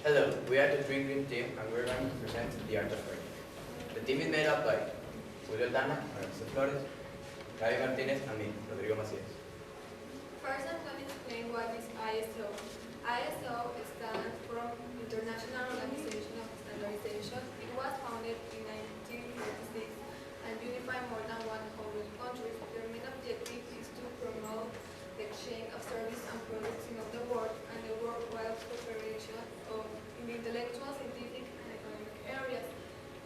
Hello, we are the drinking team and we're going to present the art of cognac. The team is made up by Julio Tana, Lorenzo Flores, Gaby Martinez, and me, Rodrigo Macias. First, I'm going to explain what is ISO. ISO stands for International Organization of Standardization. It was founded in 1946 and unified more than 100 countries. Their main objective is to promote the exchange of services and products in all the world and the worldwide cooperation in the intellectual, scientific, and economic areas.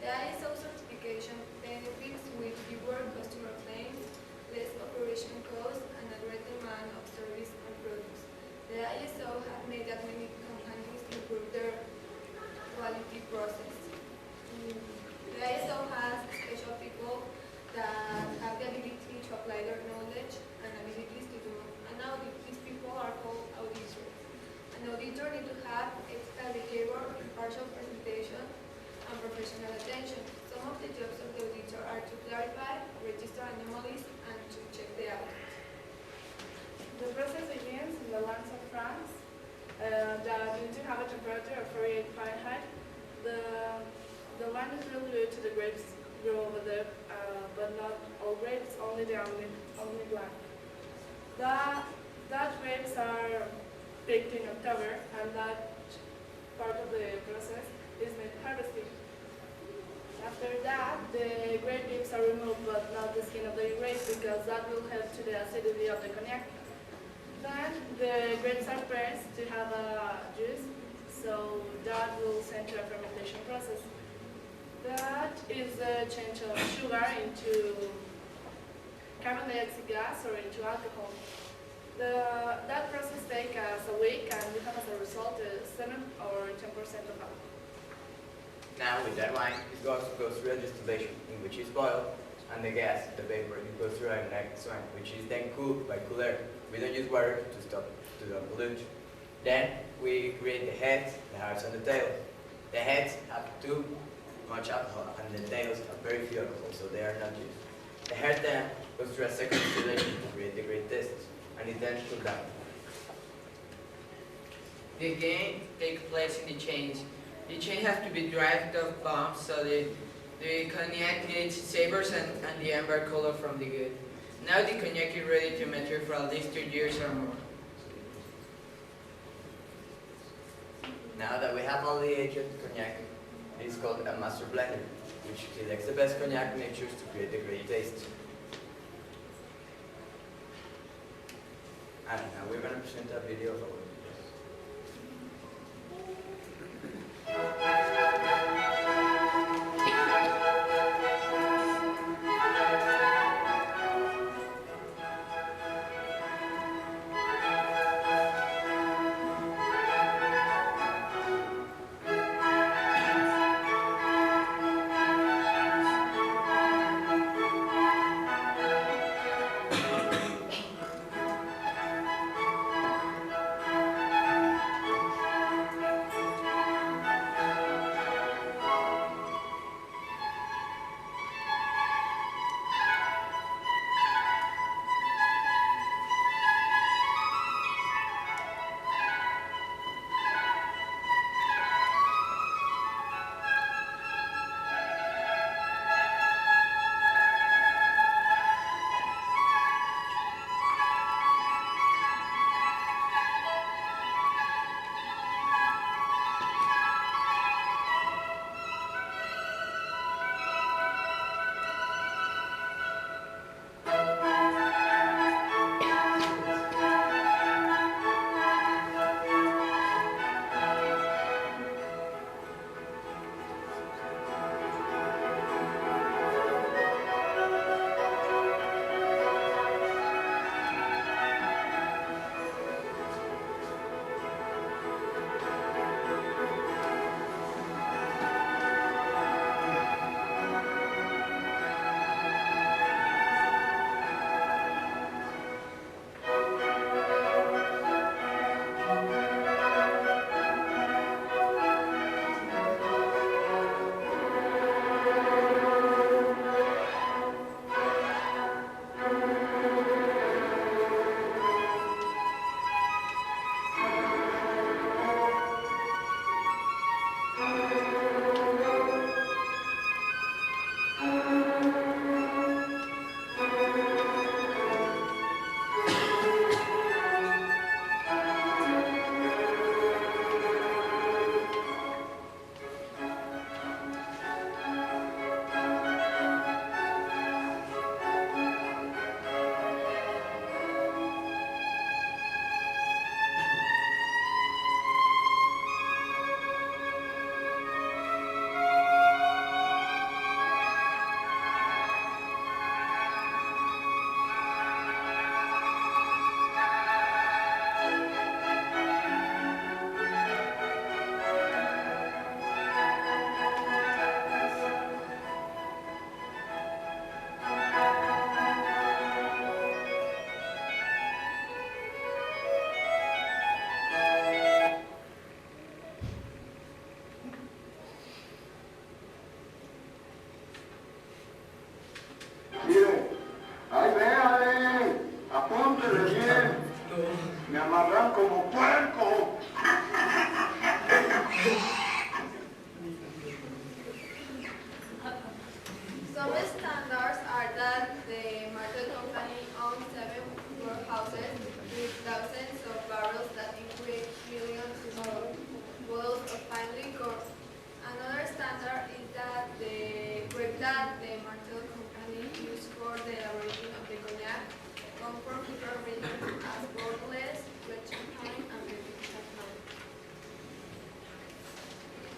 The ISO certification benefits with fewer customer claims, less operation costs, and a greater demand of service and products. The ISO has made that many companies improve their quality process. The ISO has special people that have the ability to apply their knowledge and abilities to do an audit. These people are called auditors. An auditor needs to have ethical behavior, impartial presentation, and professional attention. Some of the jobs of the auditor are to clarify, register anomalies, and to check the audit. The process begins in the lands of France that need to have a temperature of 48 Fahrenheit. The land is really good to the grapes grow over there, but not all grapes, only black. That grapes are picked in October, and that part of the process is made harvesting. After that, the grape leaves are removed, but not the skin of the grape, because that will help to the acidity of the cognac. Then the grapes are pressed to have a juice, so that will send to a fermentation process. That is the change of sugar into carbon dioxide gas or into alcohol. That process takes us a week, and we have as a result 7 or 10% of alcohol. Now with that wine, it goes through a distillation in which is boiled, and the gas, the vapor, it goes through a next one, which is then cooled by cool air. We don't use water to don't pollute. Then we create the heads, the hearts, and the tails. The heads have too much alcohol, and the tails have very few alcohol, so they are not used. The head then goes through a second distillation to create the great taste, and it then cooled down. The game takes place in the chains. The chain has to be dried off bombs so the cognac gets savors and the amber color from the good. Now the cognac is ready to mature for at least 2 years or more. Now that we have all the aged cognac, it is called a master blender, which selects the best cognac mixtures to create the great taste. And now we're going to present a video of our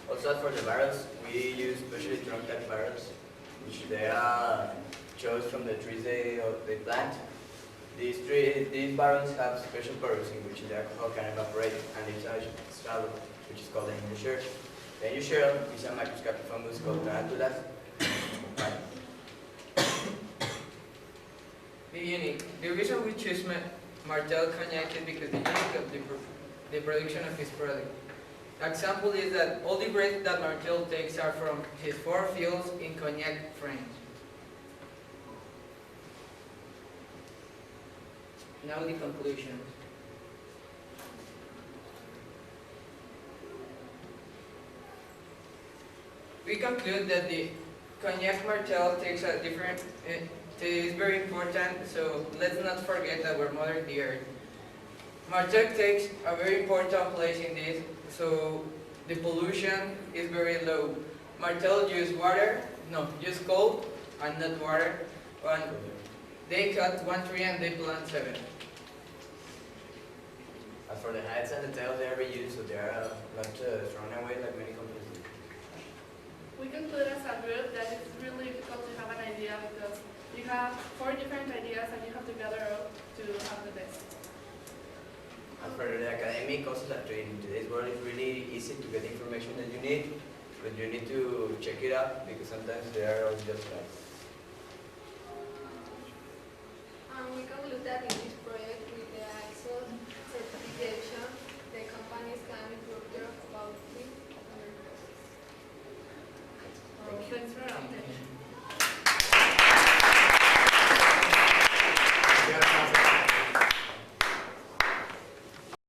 Also as for the barrels, we use specially trunk type barrels, which they are chose from the trees they plant. These barrels have special purpose in which the alcohol can evaporate, and it's a shallow, which is called the indusher. The indusher is a microscopic fungus called tarantulas. The unique. The reason we choose Martel cognac is because the unique of the production of his product. Example is that all the grapes that Martel takes are from his 4 fields in Cognac, France. Now the conclusion. We conclude that the Cognac Martel takes a different, it is very important, so let's not forget our mother the earth. Martel takes a very important place in this, so the pollution is very low. Martel use use coal and not water. And they cut 1 tree and they plant 7. As for the heads and the tails, they are reused, so they are not thrown away like many companies do. We conclude as a group that it's really difficult to have an idea because you have 4 different ideas and you have to gather up to have the best. As for the academic, also that in today's world it's really easy to get information that you need, but you need to check it out because sometimes they are all just right. We conclude that in this project with the ISO certification, the companies can improve their quality and their costs. Thanks for your attention.